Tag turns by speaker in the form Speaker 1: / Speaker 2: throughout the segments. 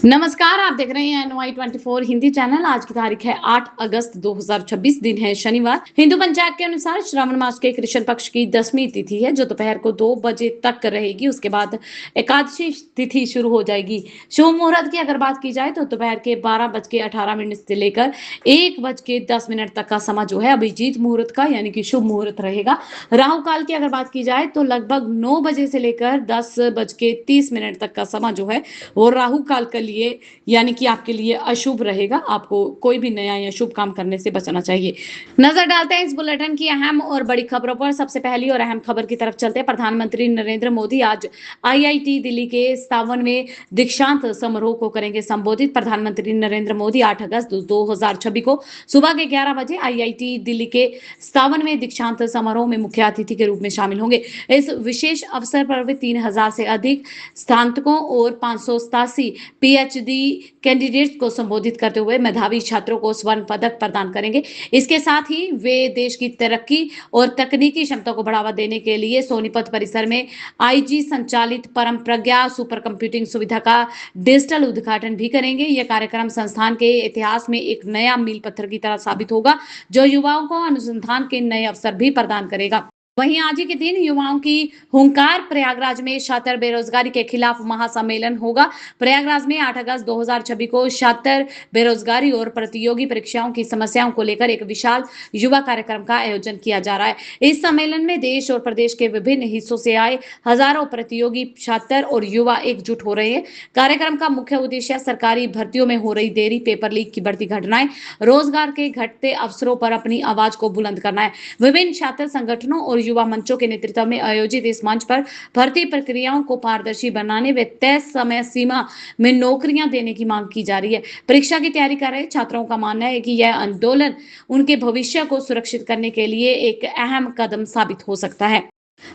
Speaker 1: नमस्कार, आप देख रहे हैं NY24 हिंदी चैनल। आज की तारीख है 8 अगस्त 2026, दिन है शनिवार। हिंदू पंचांग के अनुसार श्रावण मास के कृष्ण पक्ष की 10वीं तिथि है, जो दोपहर को 2 बजे तक रहेगी। उसके बाद एकादशी तिथि शुरू हो जाएगी। शुभ मुहूर्त की अगर बात की जाए तो दोपहर के 12:18 से लेकर 1:10 तक का समय जो है अभिजीत मुहूर्त का यानी कि शुभ मुहूर्त रहेगा। राहु काल की अगर बात की जाए तो लगभग 9 बजे से लेकर 10:30 तक का समय जो है वो राहु काल के लिए यानी कि आपके लिए अशुभ रहेगा। आपको कोई भी नया या शुभ काम करने से बचना चाहिए। नजर डालते हैं इस बुलेटिन की अहम और बड़ी खबरों पर। सबसे पहली और अहम खबर की तरफ चलते हैं। प्रधानमंत्री नरेंद्र मोदी आज IIT दिल्ली के 57वें दीक्षांत समारोह को करेंगे संबोधित। प्रधानमंत्री नरेंद्र मोदी 8 अगस्त 2026 को सुबह के 11 बजे IIT दिल्ली के 57वें दीक्षांत समारोह में मुख्य अतिथि के रूप में शामिल होंगे। इस विशेष अवसर पर वे 3000 से अधिक स्नातकों और 587 PhD कैंडिडेट्स को संबोधित करते हुए मेधावी छात्रों को स्वर्ण पदक प्रदान करेंगे। इसके साथ ही वे देश की तरक्की और तकनीकी क्षमता को बढ़ावा देने के लिए सोनीपत परिसर में IG संचालित परम प्रज्ञा सुपर कंप्यूटिंग सुविधा का डिजिटल उद्घाटन भी करेंगे। यह कार्यक्रम संस्थान के इतिहास में एक नया मील पत्थर की तरह साबित होगा, जो युवाओं को अनुसंधान के नए अवसर भी प्रदान करेगा। वहीं आज ही के दिन युवाओं की हुंकार। प्रयागराज में छात्र बेरोजगारी के खिलाफ महासम्मेलन होगा। प्रयागराज में 8 अगस्त 2026 को छात्र बेरोजगारी और प्रतियोगी परीक्षाओं की समस्याओं को लेकर एक विशाल युवा कार्यक्रम का आयोजन किया जा रहा है। इस सम्मेलन में देश और प्रदेश के विभिन्न हिस्सों से आए हजारों प्रतियोगी छात्र और युवा एकजुट हो रहे हैं। कार्यक्रम का मुख्य उद्देश्य सरकारी भर्तियों में हो रही देरी, पेपर लीक की बढ़ती घटनाएं, रोजगार के घटते अवसरों पर अपनी आवाज को बुलंद करना है। विभिन्न छात्र संगठनों और युवा मंचों के नेतृत्व में आयोजित इस मंच पर भर्ती प्रक्रियाओं को पारदर्शी बनाने व तय समय सीमा में नौकरियां देने की मांग की जा रही है। परीक्षा की तैयारी कर रहे छात्रों का मानना है कि यह आंदोलन उनके भविष्य को सुरक्षित करने के लिए एक अहम कदम साबित हो सकता है।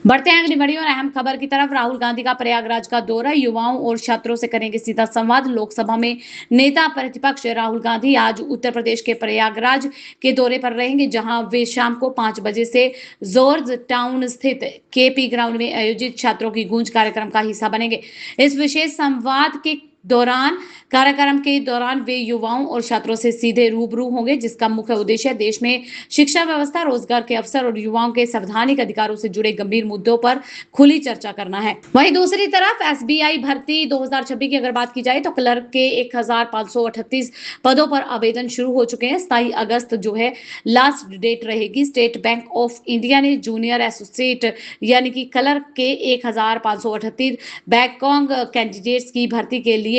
Speaker 1: बढ़ते हैं अगली बड़ी और अहम खबर की तरफ। राहुल गांधी का प्रयागराज का दौरा, युवाओं और छात्रों से करेंगे सीधा संवाद। लोकसभा में नेता प्रतिपक्ष राहुल गांधी आज उत्तर प्रदेश के प्रयागराज के दौरे पर रहेंगे, जहां वे शाम को 5 बजे से जॉर्ज टाउन स्थित KP ग्राउंड में आयोजित छात्रों की गूंज कार्यक्रम का हिस्सा बनेंगे। इस विशेष संवाद के कार्यक्रम के दौरान वे युवाओं और छात्रों से सीधे रूबरू होंगे, जिसका मुख्य उद्देश्य देश में शिक्षा व्यवस्था, रोजगार के अवसर और युवाओं के संवैधानिक अधिकारों से जुड़े गंभीर मुद्दों पर खुली चर्चा करना है। वहीं दूसरी तरफ SBI भर्ती 2026 की अगर बात की जाए तो क्लर्क के 1538 पदों पर आवेदन शुरू हो चुके हैं। 27 अगस्त जो है लास्ट डेट रहेगी। स्टेट बैंक ऑफ इंडिया ने जूनियर एसोसिएट यानी कि क्लर्क के 1538 बैकॉन्ग कैंडिडेट्स की भर्ती के लिए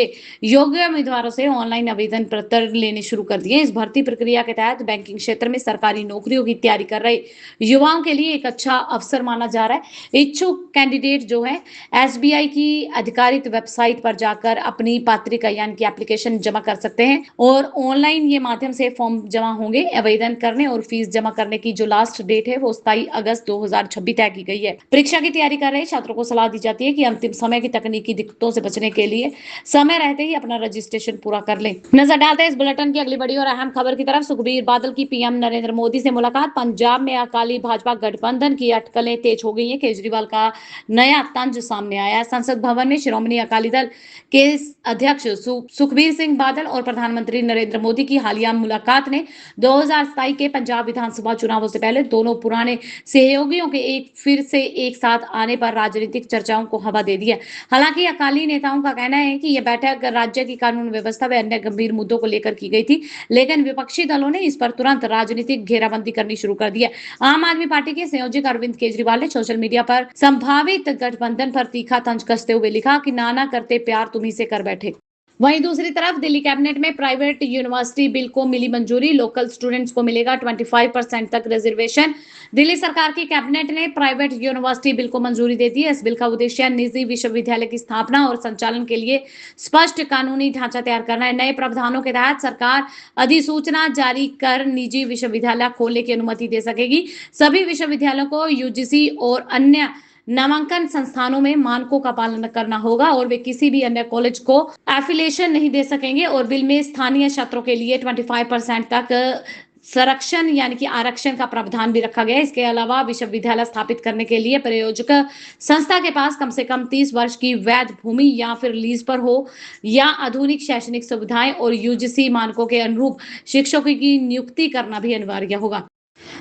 Speaker 1: योग्य उम्मीदवारों से ऑनलाइन आवेदन पत्र लेने शुरू कर दिए। इस भर्ती प्रक्रिया के तहत बैंकिंग क्षेत्र में सरकारी नौकरियों की तैयारी कर रहे युवाओं के लिए एक अच्छा अवसर माना जा रहा है। इच्छुक कैंडिडेट जो है SBI की आधिकारिक वेबसाइट पर जाकर अपनी पात्रता यानी कि एप्लीकेशन जमा कर सकते हैं और ऑनलाइन ये माध्यम से फॉर्म जमा होंगे। आवेदन करने और फीस जमा करने की जो लास्ट डेट है वो 27 अगस्त 2026 तय की गई है। परीक्षा की तैयारी कर रहे छात्रों को सलाह दी जाती है कि अंतिम समय की तकनीकी दिक्कतों से बचने के लिए समय रहते ही अपना रजिस्ट्रेशन पूरा कर लें। नजर डालते हैं इस बुलेटिन की अगली बड़ी और अहम खबर की तरफ। सुखबीर बादल की PM नरेंद्र मोदी से मुलाकात। पंजाब में अकाली भाजपा गठबंधन की अटकलें तेज हो गई हैं। केजरीवाल का नया तंज सामने आया है। संसद भवन में श्रोमणी अकाली दल के अध्यक्ष सुखबीर सिंह बादल और प्रधानमंत्री नरेंद्र मोदी की हालिया मुलाकात ने 2027 के पंजाब विधानसभा चुनावों से पहले दोनों पुराने सहयोगियों के फिर से एक साथ आने पर राजनीतिक चर्चाओं को हवा दे दी है। हालांकि अकाली नेताओं का कहना है कि यह बैठक राज्य की कानून व्यवस्था व अन्य गंभीर मुद्दों को लेकर की गई थी, लेकिन विपक्षी दलों ने इस पर तुरंत राजनीतिक घेराबंदी करनी शुरू कर दी है। आम आदमी पार्टी के संयोजक अरविंद केजरीवाल ने सोशल मीडिया पर संभावित गठबंधन पर तीखा तंज कसते हुए लिखा कि नाना करते प्यार तुम्ही से कर बैठे। वहीं दूसरी तरफ दिल्ली कैबिनेट में प्राइवेट यूनिवर्सिटी बिल को मिली मंजूरी। लोकल स्टूडेंट्स को मिलेगा 25% तक रिजर्वेशन। दिल्ली सरकार की कैबिनेट ने प्राइवेट यूनिवर्सिटी बिल को मंजूरी दे दी है। इस बिल का उद्देश्य निजी विश्वविद्यालय की स्थापना और संचालन के लिए स्पष्ट कानूनी ढांचा तैयार करना है। नए प्रावधानों के तहत सरकार अधिसूचना जारी कर निजी विश्वविद्यालय खोलने की अनुमति दे सकेगी। सभी विश्वविद्यालयों को UGC और अन्य नामांकन संस्थानों में मानकों का पालन करना होगा और वे किसी भी अन्य कॉलेज को एफिलिएशन नहीं दे सकेंगे। और बिल में स्थानीय छात्रों के लिए 25% तक संरक्षण यानी कि आरक्षण का प्रावधान भी रखा गया है। इसके अलावा विश्वविद्यालय स्थापित करने के लिए प्रयोजक संस्था के पास कम से कम 30 वर्ष की वैध भूमि या फिर लीज पर हो या आधुनिक शैक्षणिक सुविधाएं और यूजीसी मानकों के अनुरूप शिक्षकों की नियुक्ति करना भी अनिवार्य होगा।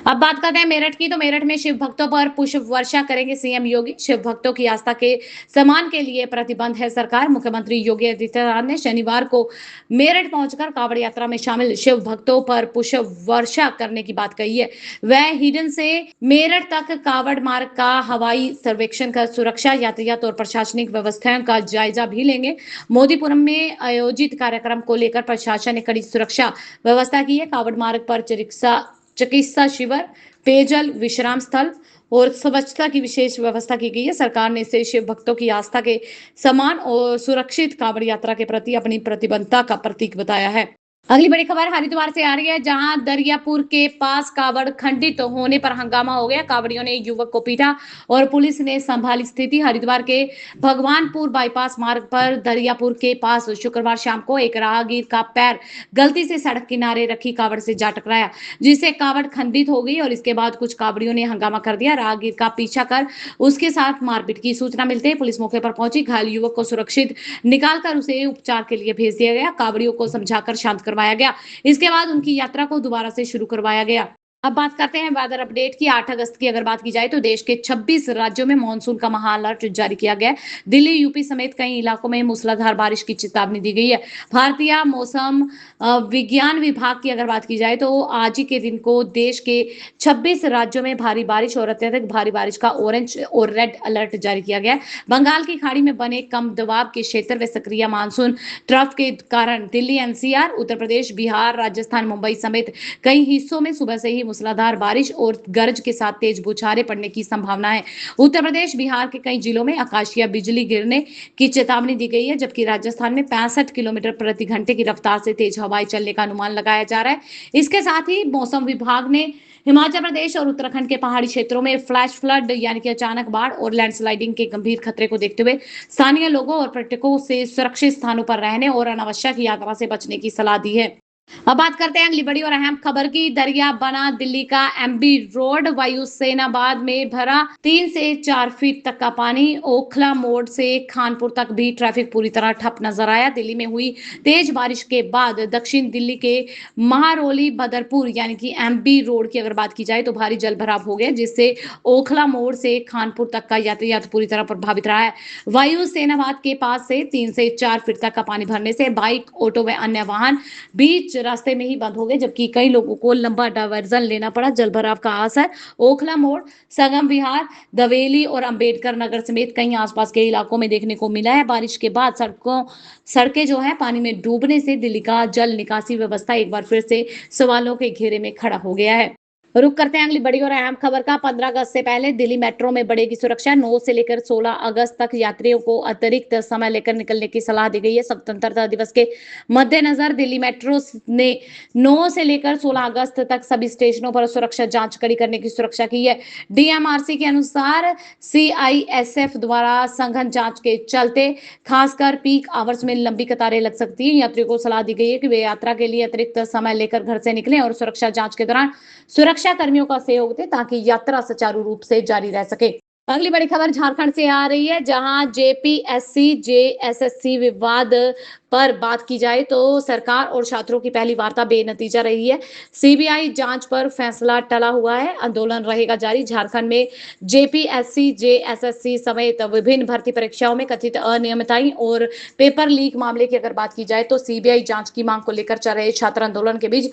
Speaker 1: अब बात करते हैं मेरठ की। तो मेरठ में शिव भक्तों पर पुष्प वर्षा करेंगे सीएम योगी। शिव भक्तों की आस्था के सम्मान के लिए प्रतिबद्ध है सरकार। मुख्यमंत्री योगी आदित्यनाथ ने शनिवार को मेरठ पहुंचकर कांवड़ यात्रा में शामिल शिव भक्तों पर पुष्प वर्षा करने की बात कही है। वह हिडन से मेरठ तक कांवड़ मार्ग का हवाई सर्वेक्षण कर सुरक्षा, यातायात और प्रशासनिक व्यवस्थाओं का जायजा भी लेंगे। मोदीपुरम में आयोजित कार्यक्रम को लेकर प्रशासन ने कड़ी सुरक्षा व्यवस्था की है। कांवड़ मार्ग पर चिकित्सा शिविर, पेयजल, विश्राम स्थल और स्वच्छता की विशेष व्यवस्था की गई है। सरकार ने इसे शिव भक्तों की आस्था के समान और सुरक्षित कांवड़ यात्रा के प्रति अपनी प्रतिबद्धता का प्रतीक बताया है। अगली बड़ी खबर हरिद्वार से आ रही है, जहां दरियापुर के पास कावड़ खंडित होने पर हंगामा हो गया। कावड़ियों ने युवक को पीटा और पुलिस ने संभाली स्थिति। हरिद्वार के भगवानपुर बाईपास मार्ग पर दरियापुर के पास शुक्रवार शाम को एक राहगीर का पैर गलती से सड़क किनारे रखी कावड़ से जा टकराया, जिससे कावड़ खंडित हो गई और इसके बाद कुछ कावड़ियों ने हंगामा कर दिया। राहगीर का पीछा कर उसके साथ मारपीट की सूचना मिलते ही पुलिस मौके पर पहुंची। घायल युवक को सुरक्षित निकालकर उसे उपचार के लिए भेज दिया गया। कावड़ियों को समझाकर शांत करवाया गया। इसके बाद उनकी यात्रा को दोबारा से शुरू करवाया गया। अब बात करते हैं वेदर अपडेट की। 8 अगस्त की अगर बात की जाए तो देश के 26 राज्यों में मानसून का महा अलर्ट जारी किया गया है। दिल्ली, यूपी समेत कई इलाकों में मूसलाधार बारिश की चेतावनी दी गई है। भारतीय मौसम विज्ञान विभाग की अगर बात की जाए तो आज ही के दिन को देश के 26 राज्यों में भारी बारिश और अत्यधिक भारी बारिश का ऑरेंज और रेड अलर्ट जारी किया गया है। बंगाल की खाड़ी में बने कम दबाव के क्षेत्र व सक्रिय मानसून ट्रफ के कारण दिल्ली, एनसीआर, उत्तर प्रदेश, बिहार, राजस्थान, मुंबई समेत कई हिस्सों में सुबह से ही मूसलाधार बारिश और गरज के साथ तेज बौछारें पड़ने की संभावना है। उत्तर प्रदेश, बिहार के कई जिलों में आकाशीय बिजली गिरने की चेतावनी दी गई है, जबकि राजस्थान में 65 किलोमीटर प्रति घंटे की रफ्तार से तेज हवाएं चलने का अनुमान लगाया जा रहा है। इसके साथ ही मौसम विभाग ने हिमाचल प्रदेश और उत्तराखंड के पहाड़ी क्षेत्रों में फ्लैश फ्लड यानी कि अचानक बाढ़ और लैंडस्लाइडिंग के गंभीर खतरे को देखते हुए स्थानीय लोगों और पर्यटकों से सुरक्षित स्थानों पर रहने और अनावश्यक यात्रा से बचने की सलाह दी है। अब बात करते हैं अगली बड़ी और अहम खबर की। दरिया बना दिल्ली का एमबी रोड, वायुसेनाबाद में भरा 3 से 4 फीट तक का पानी। ओखला मोड़ से खानपुर तक भी ट्रैफिक पूरी तरह ठप नजर आया। दिल्ली में हुई तेज बारिश के बाद दक्षिण दिल्ली के महारोली बदरपुर यानी कि एमबी रोड की अगर बात की जाए तो भारी जल भराव हो गया, जिससे ओखला मोड़ से खानपुर तक का यातायात पूरी तरह प्रभावित रहा है। वायुसेनाबाद के पास से 3 से 4 फीट तक का पानी भरने से बाइक, ऑटो व अन्य वाहन बीच रास्ते में ही बंद हो गए, जबकि कई लोगों को लंबा डायवर्जन लेना पड़ा। जल भराव का असर ओखला मोड़, संगम विहार, दवेली और अंबेडकर नगर समेत कई आसपास के इलाकों में देखने को मिला है। बारिश के बाद सड़कें जो है पानी में डूबने से दिल्ली का जल निकासी व्यवस्था एक बार फिर से सवालों के घेरे में खड़ा हो गया है। रुक करते हैं अगली बड़ी और अहम खबर का। 15 अगस्त से पहले दिल्ली मेट्रो में बढ़ेगी सुरक्षा। 9 से लेकर 16 अगस्त तक यात्रियों को अतिरिक्त समय लेकर निकलने की सलाह दी गई है। स्वतंत्रता दिवस के मद्देनजर दिल्ली मेट्रो ने 9 से लेकर 16 अगस्त तक सभी स्टेशनों पर सुरक्षा जांच कड़ी करने की सुरक्षा की है। डीएमआरसी के अनुसार सीआईएसएफ द्वारा सघन जांच के चलते खासकर पीक आवर्स में लंबी कतारें लग सकती है। यात्रियों को सलाह दी गई है कि वे यात्रा के लिए अतिरिक्त समय लेकर घर से निकलें और सुरक्षा जांच के दौरान सुरक्षा कर्मियों का सहयोग दें ताकि यात्रा सुचारू रूप से जारी रह सके। अगली बड़ी खबर झारखंड से आ रही है, जहां जेपीएससी जेएसएससी विवाद पर बात की जाए तो सरकार और छात्रों की पहली वार्ता बेनतीजा रही है। सीबीआई जांच पर फैसला टला हुआ है। आंदोलन रहेगा जारी। झारखंड में जेपीएससी जेएसएससी समेत विभिन्न भर्ती परीक्षाओं में कथित अनियमितताएं और पेपर लीक मामले की अगर बात की जाए तो सीबीआई जांच की मांग को लेकर चल रहे छात्र आंदोलन के बीच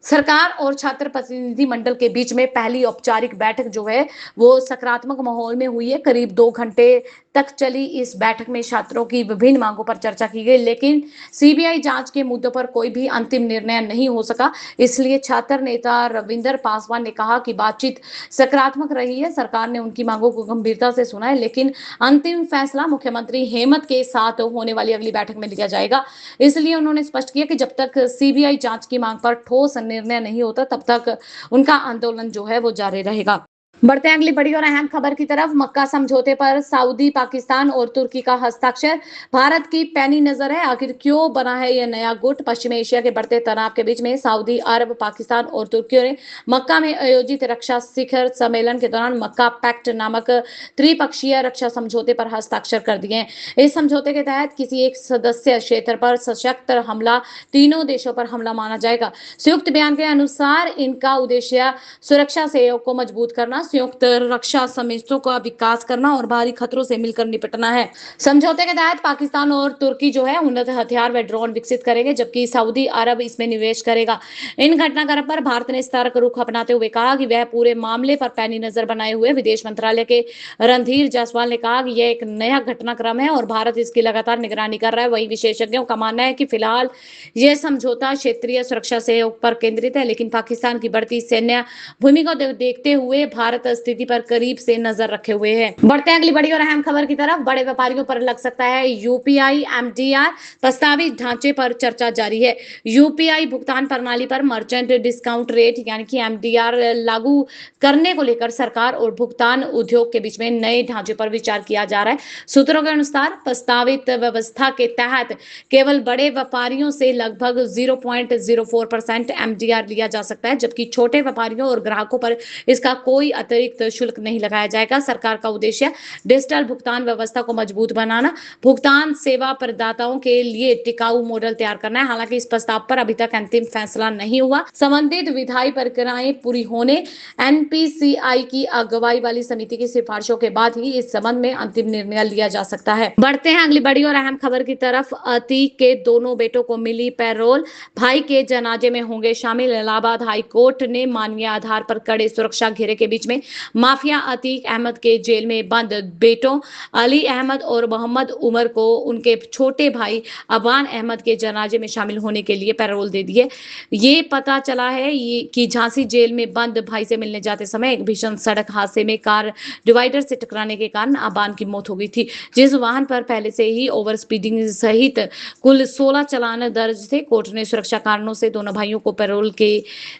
Speaker 1: सरकार और छात्र प्रतिनिधि मंडल के बीच में पहली औपचारिक बैठक जो है वो सकारात्मक माहौल में हुई है। करीब 2 घंटे तक चली इस बैठक में छात्रों की विभिन्न मांगों पर चर्चा की गई, लेकिन सीबीआई जांच के मुद्दों पर कोई भी अंतिम निर्णय नहीं हो सका। इसलिए छात्र नेता रविंदर पासवान ने कहा कि बातचीत सकारात्मक रही है, सरकार ने उनकी मांगों को गंभीरता से सुना है, लेकिन अंतिम फैसला मुख्यमंत्री हेमंत के साथ होने वाली अगली बैठक में लिया जाएगा। इसलिए उन्होंने स्पष्ट किया कि जब तक सीबीआई जांच की मांग पर ठोस निर्णय नहीं होता तब तक उनका आंदोलन जो है वो जारी रहेगा। बढ़ते हैं अगली बड़ी और अहम खबर की तरफ। मक्का समझौते पर सऊदी, पाकिस्तान और तुर्की का हस्ताक्षर। भारत की पैनी नजर है, आखिर क्यों बना है यह नया गुट। पश्चिमी एशिया के बढ़ते तनाव के बीच में सऊदी अरब, पाकिस्तान और तुर्की ने मक्का में आयोजित रक्षा शिखर सम्मेलन के दौरान मक्का पैक्ट नामक त्रिपक्षीय रक्षा समझौते पर हस्ताक्षर कर दिए हैं। इस समझौते के तहत किसी एक सदस्य क्षेत्र पर सशक्त हमला तीनों देशों पर हमला माना जाएगा। संयुक्त बयान के अनुसार इनका उद्देश्य सुरक्षा सहयोग को मजबूत करना, संयुक्त रक्षा समितियों का विकास करना और बाहरी खतरों से मिलकर निपटना है। समझौते के तहत पाकिस्तान और तुर्की जो है उन्नत हथियार व ड्रोन विकसित करेंगे, जबकि सऊदी अरब इसमें निवेश करेगा। इन घटनाक्रम पर भारत ने सतर्क रुख अपनाते हुए कहा कि वह पूरे मामले पर पैनी नजर बनाए हुए। विदेश मंत्रालय के रणधीर जायसवाल ने कहा कि यह एक नया घटनाक्रम है और भारत इसकी लगातार निगरानी कर रहा है। वहीं विशेषज्ञों का मानना है कि फिलहाल यह समझौता क्षेत्रीय सुरक्षा सहयोग पर केंद्रित है, लेकिन पाकिस्तान की बढ़ती सैन्य भूमिका को देखते हुए भारत स्थिति पर करीब से नजर रखे हुए है। बढ़ते हैं अगली बड़ी और अहम खबर की तरफ। बड़े व्यापारियों पर लग सकता है यूपीआई एमडीआर, प्रस्तावित ढांचे पर चर्चा जारी है। यूपीआई भुगतान प्रणाली पर मर्चेंट डिस्काउंट रेट यानी कि एमडीआर लागू करने को लेकर सरकार और भुगतान उद्योग के बीच में नए ढांचे पर विचार किया जा रहा है। सूत्रों के अनुसार प्रस्तावित व्यवस्था के तहत केवल बड़े व्यापारियों से लगभग 0.04% एमडीआर लिया जा सकता है, जबकि छोटे व्यापारियों और ग्राहकों पर इसका कोई अतिरिक्त शुल्क नहीं लगाया जाएगा। सरकार का उद्देश्य डिजिटल भुगतान व्यवस्था को मजबूत बनाना, भुगतान सेवा प्रदाताओं के लिए टिकाऊ मॉडल तैयार करना है। हालांकि इस प्रस्ताव पर अभी तक अंतिम फैसला नहीं हुआ। संबंधित विधायी प्रक्रियाएं पूरी होने, एनपीसीआई की अगुवाई वाली समिति की सिफारिशों के बाद ही इस संबंध में अंतिम निर्णय लिया जा सकता है। बढ़ते हैं अगली बड़ी और अहम खबर की तरफ। अतीक के दोनों बेटों को मिली पैरोल, भाई के जनाजे में होंगे शामिल। इलाहाबाद हाई कोर्ट ने मानवीय आधार पर कड़े सुरक्षा घेरे के बीच में माफिया अतीक अहमद के जेल में बंद बेटों अली अहमद और मोहम्मद उमर को उनके छोटे भाई अबान अहमद के जनाजे में शामिल होने के लिए पैरोल दे दी है। ये पता चला है कि झांसी जेल में बंद भाई से मिलने जाते समय एक भीषण सड़क हादसे में कार डिवाइडर से टकराने के कारण अबान की मौत हो गई थी, जिस वाहन पर पहले से ही ओवर स्पीडिंग सहित कुल 16 चालान दर्ज थे। कोर्ट ने सुरक्षा कारणों से दोनों भाइयों को पैरोल के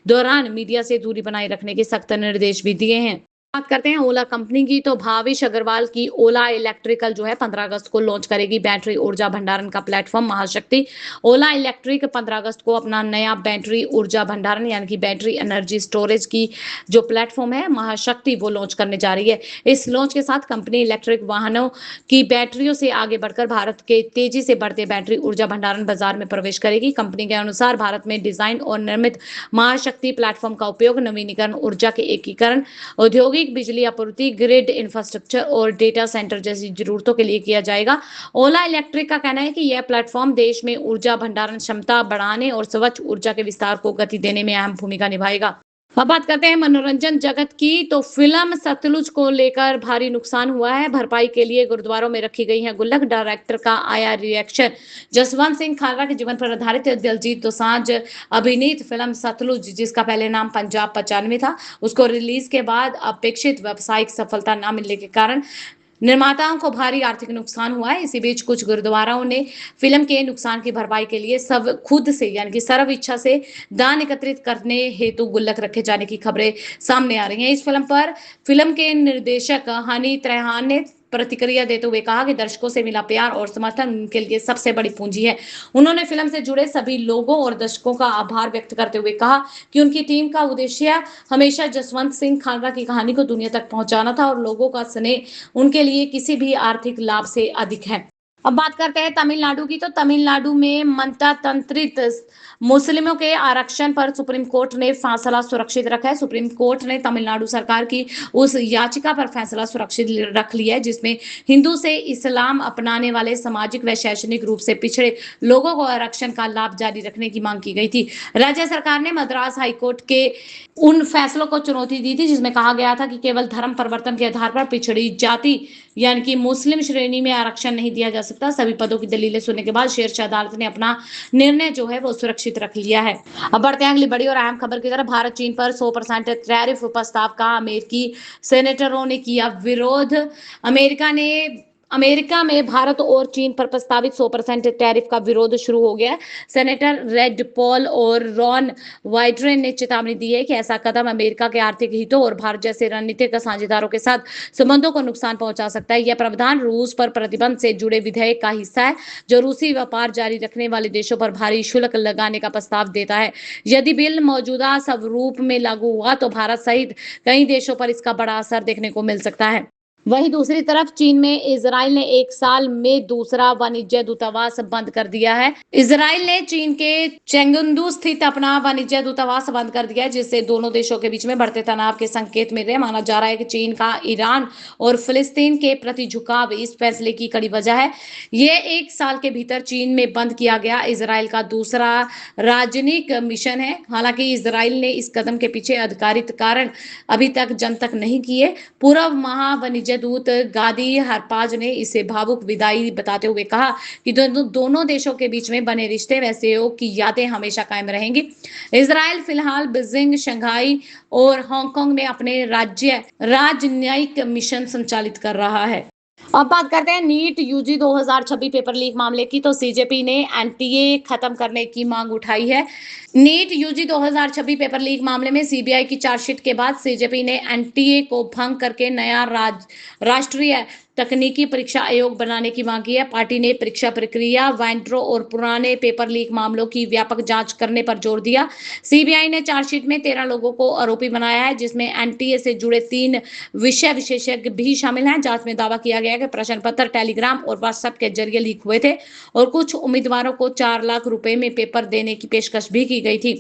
Speaker 1: दौरान मीडिया से दूरी बनाए रखने के सख्त निर्देश भी दिए हैं। बात करते हैं ओला कंपनी की, तो भाविश अग्रवाल की ओला इलेक्ट्रिकल जो है 15 अगस्त को लॉन्च करेगी बैटरी ऊर्जा भंडारण का प्लेटफॉर्म महाशक्ति। ओला इलेक्ट्रिक 15 अगस्त को अपना नया बैटरी ऊर्जा भंडारण यानी कि बैटरी एनर्जी स्टोरेज की जो प्लेटफॉर्म है महाशक्ति वो लॉन्च करने जा रही है। इस लॉन्च के साथ कंपनी इलेक्ट्रिक वाहनों की बैटरियों से आगे बढ़कर भारत के तेजी से बढ़ते बैटरी ऊर्जा भंडारण बाजार में प्रवेश करेगी। कंपनी के अनुसार भारत में डिजाइन और निर्मित महाशक्ति प्लेटफॉर्म का उपयोग नवीनीकरण ऊर्जा के एकीकरण, औद्योगिक बिजली आपूर्ति, ग्रिड इंफ्रास्ट्रक्चर और डेटा सेंटर जैसी जरूरतों के लिए किया जाएगा। ओला इलेक्ट्रिक का कहना है कि यह प्लेटफॉर्म देश में ऊर्जा भंडारण क्षमता बढ़ाने और स्वच्छ ऊर्जा के विस्तार को गति देने में अहम भूमिका निभाएगा। अब बात करते हैं मनोरंजन जगत की, तो फिल्म सतलुज को लेकर भारी नुकसान हुआ है। भरपाई के लिए गुरुद्वारों में रखी गई है गुल्लक। डायरेक्टर का आया रिएक्शन। जसवंत सिंह खालरा के जीवन पर आधारित दिलजीत दोसांझ अभिनीत फिल्म सतलुज, जिसका पहले नाम पंजाब 95 था, उसको रिलीज के बाद अपेक्षित व्यावसायिक सफलता न मिलने के कारण निर्माताओं को भारी आर्थिक नुकसान हुआ है। इसी बीच कुछ गुरुद्वाराओं ने फिल्म के नुकसान की भरपाई के लिए सब खुद से यानी कि सर्व इच्छा से दान एकत्रित करने हेतु गुल्लक रखे जाने की खबरें सामने आ रही हैं। इस फिल्म पर फिल्म के निर्देशक हनी त्रैहान ने प्रतिक्रिया देते हुए कहा कि दर्शकों से मिला प्यार और समर्थन उनके लिए सबसे बड़ी पूंजी है। उन्होंने फिल्म से जुड़े सभी लोगों और दर्शकों का आभार व्यक्त करते हुए कहा कि उनकी टीम का उद्देश्य हमेशा जसवंत सिंह खालरा की कहानी को दुनिया तक पहुंचाना था और लोगों का स्नेह उनके लिए किसी भी आर्थिक लाभ से अधिक है। अब बात करते हैं तमिलनाडु की, तो तमिलनाडु में मनता तंत्रित मुस्लिमों के आरक्षण पर सुप्रीम कोर्ट ने फैसला सुरक्षित रखा है। सुप्रीम कोर्ट ने तमिलनाडु सरकार की उस याचिका पर फैसला सुरक्षित रख लिया है जिसमें हिंदू से इस्लाम अपनाने वाले सामाजिक व शैक्षणिक रूप से पिछड़े लोगों को आरक्षण का लाभ जारी रखने की मांग की गई थी। राज्य सरकार ने मद्रास हाईकोर्ट के उन फैसलों को चुनौती दी थी जिसमें कहा गया था कि केवल धर्म परिवर्तन के आधार पर पिछड़ी जाति यानी कि मुस्लिम श्रेणी में आरक्षण नहीं दिया जा सकता। सभी पदों की दलीलें सुनने के बाद शीर्ष अदालत ने अपना निर्णय जो है वो सुरक्षित रख लिया है। अब बढ़ते हैं अगली बड़ी और अहम खबर की तरफ। भारत चीन पर 100% टैरिफ प्रस्ताव का अमेरिकी सेनेटरों ने किया विरोध। अमेरिका ने अमेरिका में भारत और चीन पर प्रस्तावित 100% टैरिफ का विरोध शुरू हो गया है। सेनेटर रेड पॉल और रॉन वाइड्रेन ने चेतावनी दी है कि ऐसा कदम अमेरिका के आर्थिक हितों और भारत जैसे रणनीतिक साझेदारों के साथ संबंधों को नुकसान पहुंचा सकता है। यह प्रावधान रूस पर प्रतिबंध से जुड़े विधेयक का हिस्सा है, जो रूसी व्यापार जारी रखने वाले देशों पर भारी शुल्क लगाने का प्रस्ताव देता है। यदि बिल मौजूदा स्वरूप में लागू हुआ तो भारत सहित कई देशों पर इसका बड़ा असर देखने को मिल सकता है। वहीं दूसरी तरफ चीन में इजराइल ने एक साल में दूसरा वाणिज्य दूतावास बंद कर दिया है। इजराइल ने चीन के चेंगडू स्थित अपना वाणिज्य दूतावास बंद कर दिया है, जिससे दोनों देशों के बीच में बढ़ते तनाव के संकेत मिल रहे हैं। माना जा रहा है कि चीन का ईरान और फिलिस्तीन के प्रति झुकाव इस फैसले की कड़ी वजह है। ये एक साल के भीतर चीन में बंद किया गया इजराइल का दूसरा राजनयिक मिशन है। हालांकि इजराइल ने इस कदम के पीछे आधिकारिक कारण अभी तक जनतक नहीं किए। पूर्व महावाणिज्य दूत गादी हरपाज ने इसे भावुक विदाई बताते हुए कहा कि दोनों देशों के बीच में बने रिश्ते व सहयोग की यादें हमेशा कायम रहेंगी। इजराइल फिलहाल बीजिंग, शंघाई और हांगकांग में अपने राजनयिक मिशन संचालित कर रहा है। अब बात करते हैं नीट यूजी 2026 पेपर लीक मामले की। तो सीजेपी ने एनटीए खत्म करने की मांग उठाई है। नीट यूजी 2026 पेपर लीक मामले में सीबीआई की चार्जशीट के बाद सीजेपी ने एनटीए को भंग करके नया राष्ट्रीय तकनीकी परीक्षा आयोग बनाने की मांग की है। पार्टी ने परीक्षा प्रक्रिया, वेंडरों और पुराने पेपर लीक मामलों की व्यापक जांच करने पर जोर दिया। सीबीआई ने चार्जशीट में 13 लोगों को आरोपी बनाया है, जिसमें एनटीए से जुड़े 3 विषय विशेषज्ञ भी शामिल हैं। जांच में दावा किया गया है कि प्रश्न पत्र टेलीग्राम और व्हाट्सएप के जरिए लीक हुए थे और कुछ उम्मीदवारों को 4 लाख रुपए में पेपर देने की पेशकश भी की गई थी।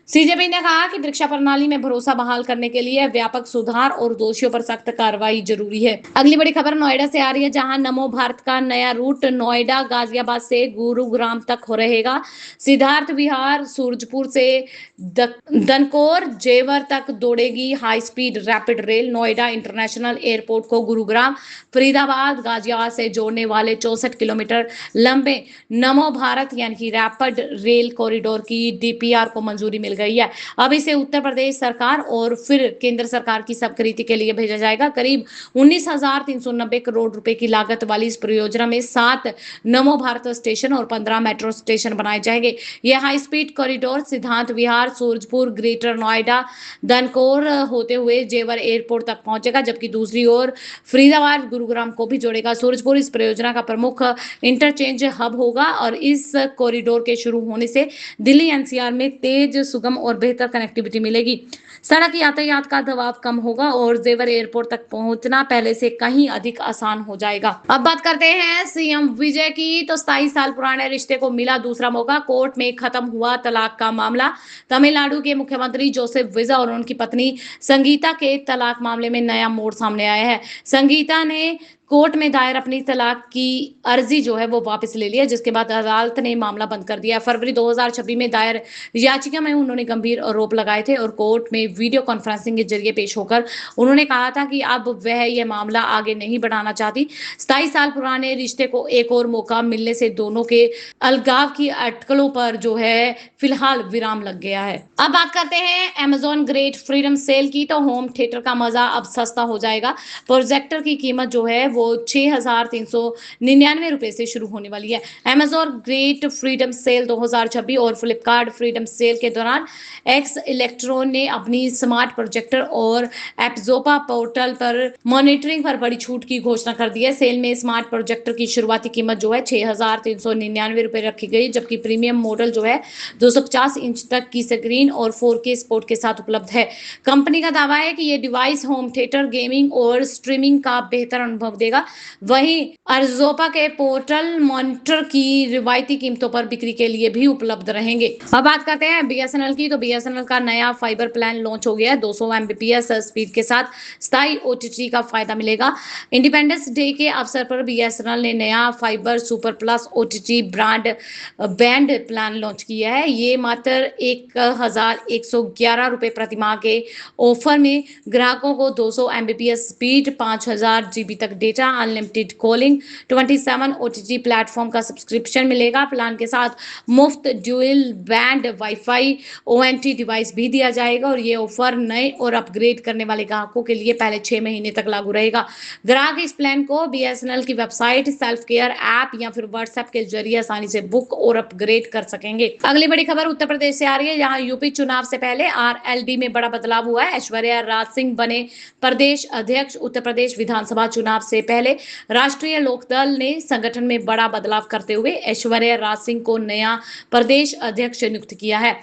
Speaker 1: सीजेपी ने कहा कि परीक्षा प्रणाली में भरोसा बहाल करने के लिए व्यापक सुधार और दोषियों पर सख्त कार्रवाई जरूरी है। अगली बड़ी खबर नोएडा से आ रही है, जहां नमो भारत का नया रूट नोएडा गाजियाबाद से गुरुग्राम तक हो रहेगा। सिद्धार्थ विहार सूरजपुर से दनकौर जेवर तक दौड़ेगी high speed rapid rail. Noida international airport को गुरुग्राम, फरीदाबाद, गाजियाबाद से जोड़ने वाले 64 किलोमीटर लंबे नमो भारत यानी कि रैपिड रेल कॉरिडोर की डीपीआर को मंजूरी मिल गई है। अब इसे उत्तर प्रदेश सरकार और फिर केंद्र सरकार की स्वीकृति के लिए भेजा जाएगा। करीब 19,390 करोड़ रुपए की लागत वाली इस परियोजना में 7 नमो भारत स्टेशन और 15 मेट्रो स्टेशन बनाए जाएंगे। यह हाई स्पीड कॉरिडोर सिद्धांत विहार, सूरजपुर, ग्रेटर नोएडा, दनकौर होते हुए जेवर एयरपोर्ट तक पहुंचेगा, जबकि दूसरी ओर फरीदाबाद गुरुग्राम को भी जोड़ेगा। सूरजपुर इस परियोजना का प्रमुख इंटरचेंज हब होगा और इस कॉरिडोर के शुरू होने से दिल्ली एनसीआर में तेज, सुगम और बेहतर कनेक्टिविटी मिलेगी। सड़क यातायात का दबाव कम होगा और जेवर एयरपोर्ट तक पहुंचना पहले से कहीं अधिक आसान हो जाएगा। अब बात करते हैं सीएम विजय की। तो 27 साल पुराने रिश्ते को मिला दूसरा मौका, कोर्ट में खत्म हुआ तलाक का मामला। तमिलनाडु के मुख्यमंत्री जोसेफ विजय और उनकी पत्नी संगीता के तलाक मामले में नया मोड़ सामने आया है। संगीता ने कोर्ट में दायर अपनी तलाक की अर्जी जो है वो वापस ले लिया, जिसके बाद अदालत ने मामला बंद कर दिया। फरवरी 2026 में दायर याचिका में उन्होंने गंभीर आरोप लगाए थे और कोर्ट में वीडियो कॉन्फ्रेंसिंग के जरिए पेश होकर उन्होंने कहा था कि अब वह यह मामला आगे नहीं बढ़ाना चाहती। 27 साल पुराने रिश्ते को एक और मौका मिलने से दोनों के अलगाव की अटकलों पर जो है फिलहाल विराम लग गया है। अब बात करते हैं अमेजॉन ग्रेट फ्रीडम सेल की। तो होम थिएटर का मजा अब सस्ता हो जाएगा। प्रोजेक्टर की कीमत जो है वो 6,399 रुपए से शुरू होने वाली है। अमेजॉन ग्रेट फ्रीडम सेल 2026 और फ्लिपकार्ट फ्रीडम सेल के दौरान एक्स इलेक्ट्रॉन ने अपनी स्मार्ट प्रोजेक्टर और एप्जोपा पोर्टल पर मॉनिटरिंग पर बड़ी छूट की घोषणा कर दी है। सेल में स्मार्ट प्रोजेक्टर की शुरुआती कीमत जो है 6,399 रुपए रखी गई, जबकि प्रीमियम मॉडल जो है 250 इंच तक की स्क्रीन और 4K सपोर्ट के साथ उपलब्ध है। कंपनी का दावा है कि ये डिवाइस होम थिएटर, गेमिंग और स्ट्रीमिंग का बेहतर अनुभव देगा। वहीं अर्जोपा के पोर्टल मॉनिटर की रिवायती कीमतों पर बिक्री के लिए भी उपलब्ध रहेंगे। अब बात करते हैं बीएसएनएल की। तो बीएसएनएल का नया फाइबर प्लान लॉन्च हो गया है। 200 Mbps स्पीड के साथ स्थायी ओटीटी का फायदा मिलेगा। इंडिपेंडेंस डे के अवसर पर बीएसएनएल ने नया fibre super plus OTT band plan launch किया है। ये मात्र 1,111 रुपए प्रतिमाह के ऑफर में ग्राहकों को 200 Mbps स्पीड, 5,000 GB तक data data, unlimited calling, 27 OTT platform का सब्सक्रिप्शन मिलेगा। प्लान के साथ मुफ्त dual band wifi ONT device भी दिया जाएगा और ये ऑफर नए और अपग्रेड करने वाले ग्राहकों के लिए पहले 6 महीने तक लागू रहेगा। ग्राहक इस प्लान को BSNL की वेबसाइट, सेल्फ केयर ऐप या फिर व्हाट्सएप के जरिए आसानी से बुक और अपग्रेड कर सकेंगे। अगली बड़ी खबर उत्तर प्रदेश से आ रही है। यहाँ यूपी चुनाव से पहले RLD में बड़ा बदलाव हुआ है। ऐश्वर्या राज सिंह बने प्रदेश अध्यक्ष। उत्तर प्रदेश विधानसभा चुनाव से पहले राष्ट्रीय लोकदल ने संगठन में बड़ा बदलाव करते हुए ऐश्वर्या राज सिंह को नया प्रदेश अध्यक्ष नियुक्त किया है।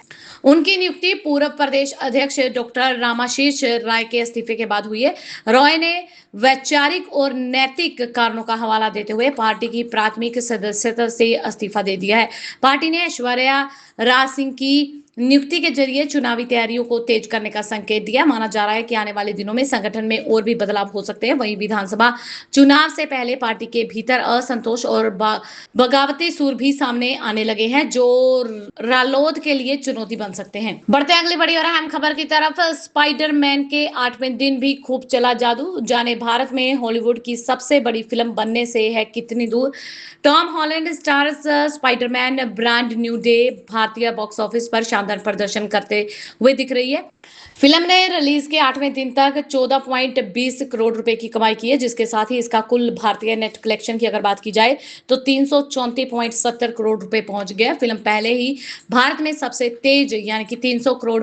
Speaker 1: उनकी नियुक्ति पूर्व प्रदेश अध्यक्ष डॉक्टर रामाशीष राय के इस्तीफे के बाद हुई है। रॉय ने वैचारिक और नैतिक कारणों का हवाला देते हुए पार्टी की प्राथमिक सदस्यता से इस्तीफा दे दिया है। पार्टी ने ऐश्वर्या राज सिंह की नियुक्ति के जरिए चुनावी तैयारियों को तेज करने का संकेत दिया। माना जा रहा है कि आने वाले दिनों में संगठन में और भी बदलाव हो सकते हैं। वहीं विधानसभा चुनाव से पहले पार्टी के भीतर असंतोष और बगावती सुर भी सामने आने लगे हैं, जो रालोद के लिए चुनौती बन सकते हैं। बढ़ते अगली बड़ी और अहम खबर की तरफ। स्पाइडरमैन के 8वें दिन भी खूब चला जादू। जाने भारत में हॉलीवुड की सबसे बड़ी फिल्म बनने से है कितनी दूर। Tom Holland stars Spiderman brand new day भारतीय बॉक्स ऑफिस पर शानदार प्रदर्शन करते हुए दिख रही है। फिल्म ने रिलीज के 8वें दिन तक 14.20 करोड़ रुपए की कमाई की है, जिसके साथ ही इसका कुल भारतीय नेट कलेक्शन की अगर बात की जाए तो 334.70 करोड़ रुपए पहुंच गया। फिल्म पहले ही भारत में सबसे तेज यानी कि 300 करोड़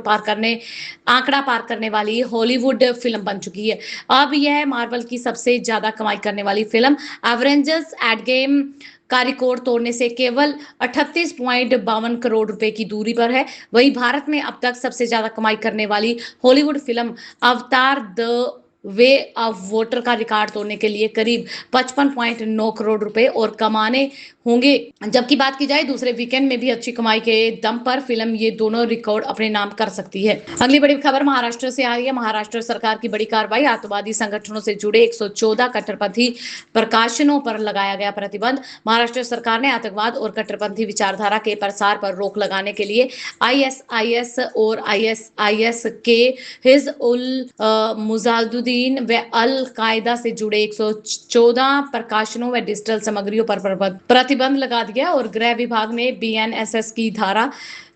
Speaker 1: आंकड़ा पार करने वाली हॉलीवुड फिल्म बन चुकी है। अब यह मार्वल की सबसे ज्यादा कमाई करने वाली फिल्म एवेंजर्स एंड गेम का रिकॉर्ड तोड़ने से केवल 38.52 करोड़ रुपए की दूरी पर है। वहीं भारत में अब तक सबसे ज्यादा कमाई करने वाली हॉलीवुड फिल्म अवतार द वे ऑफ वाटर का रिकॉर्ड तोड़ने के लिए करीब 55.9 करोड़ रुपए और कमाने होंगे। जबकि बात की जाए दूसरे वीकेंड में भी अच्छी कमाई के दम पर फिल्म ये दोनों रिकॉर्ड अपने नाम कर सकती है। अगली बड़ी खबर महाराष्ट्र से आ रही है। महाराष्ट्र सरकार की बड़ी कार्रवाई। आतंकवादी संगठनों से जुड़े 114 कट्टरपंथी प्रकाशनों पर लगाया गया प्रतिबंध। महाराष्ट्र सरकार ने आतंकवाद और कट्टरपंथी विचारधारा के प्रसार पर रोक लगाने के लिए ISIS और ISIS के हिज़ मुजाहिदीन व अल कायदा से जुड़े 114 प्रकाशनों व डिजिटल सामग्रियों पर प्रतिबंध लगा दिया और गृह विभाग ने BNSS की धारा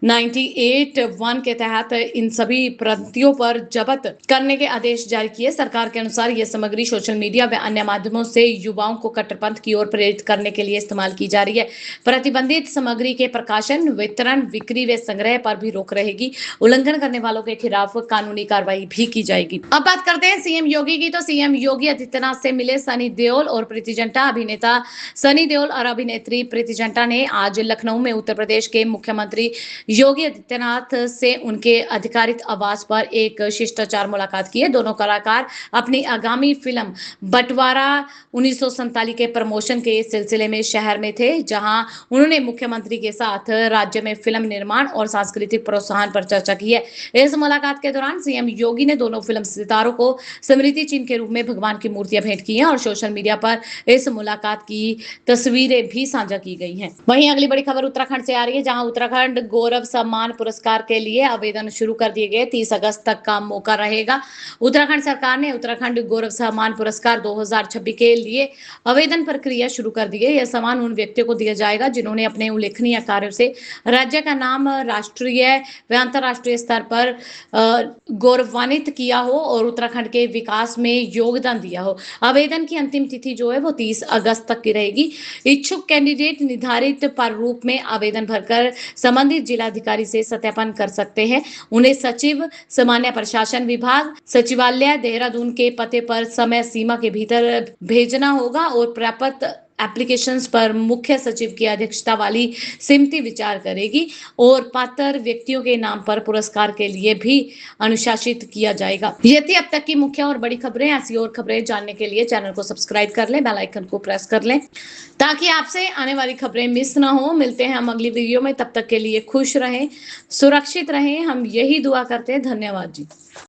Speaker 1: 98(1) के तहत इन सभी प्रतियों पर जब्त करने के आदेश जारी किए। सरकार के अनुसार यह सामग्री सोशल मीडिया व अन्य माध्यमों से युवाओं को कट्टरपंथ की ओर प्रेरित करने के लिए इस्तेमाल की जा रही है। प्रतिबंधित सामग्री के प्रकाशन, वितरण, बिक्री व संग्रह पर भी रोक रहेगी। उल्लंघन करने वालों के खिलाफ कानूनी कार्रवाई भी की जाएगी। अब बात करते हैं CM योगी की। तो CM योगी आदित्यनाथ से मिले सनी देओल और प्रीति जिंटा। अभिनेता सनी देओल और अभिनेत्री प्रीति जिंटा ने आज लखनऊ में उत्तर प्रदेश के मुख्यमंत्री योगी आदित्यनाथ से उनके आधिकारिक आवास पर एक शिष्टाचार मुलाकात की है। दोनों कलाकार अपनी आगामी फिल्म बंटवारा 1947 के प्रमोशन के सिलसिले में शहर में थे, जहां उन्होंने मुख्यमंत्री के साथ राज्य में फिल्म निर्माण और सांस्कृतिक प्रोत्साहन पर चर्चा की है। इस मुलाकात के दौरान CM योगी ने दोनों फिल्म सितारों को स्मृति चिन्ह के रूप में भगवान की मूर्तियां भेंट की हैं और सोशल मीडिया पर इस मुलाकात की तस्वीरें भी साझा की गई हैं। वहीं अगली बड़ी खबर उत्तराखंड से आ रही है, जहां उत्तराखंड गौरव सम्मान पुरस्कार के लिए आवेदन शुरू कर दिए गए। 30 अगस्त तक का मौका रहेगा। उत्तराखंड सरकार ने उत्तराखंड गौरव सम्मान पुरस्कार 2026 के लिए आवेदन प्रक्रिया शुरू कर दी है। यह सम्मान उन व्यक्तियों को दिया जाएगा जिन्होंने अपने उल्लेखनीय कार्यों से राज्य का नाम राष्ट्रीय व अंतर्राष्ट्रीय स्तर पर गौरवान्वित किया हो और उत्तराखंड के विकास में योगदान दिया हो। आवेदन की अंतिम तिथि जो है वो 30 अगस्त तक की रहेगी। इच्छुक कैंडिडेट निर्धारित प्रारूप में आवेदन भरकर संबंधित जिलाधिकारी से सत्यापन कर सकते हैं। उन्हें सचिव सामान्य प्रशासन विभाग सचिवालय देहरादून के पते पर समय सीमा के भीतर भेजना होगा और प्राप्त एप्लीकेशंस पर मुख्य सचिव की अध्यक्षता वाली समिति विचार करेगी और पात्र व्यक्तियों के नाम पर पुरस्कार के लिए भी अनुशासित किया जाएगा। ये थी अब तक की मुख्य और बड़ी खबरें। ऐसी और खबरें जानने के लिए चैनल को सब्सक्राइब कर लें, बेल आइकन को प्रेस कर लें ताकि आपसे आने वाली खबरें मिस ना हो। मिलते हैं हम अगली वीडियो में, तब तक के लिए खुश रहें, सुरक्षित रहें, हम यही दुआ करते हैं। धन्यवाद जी।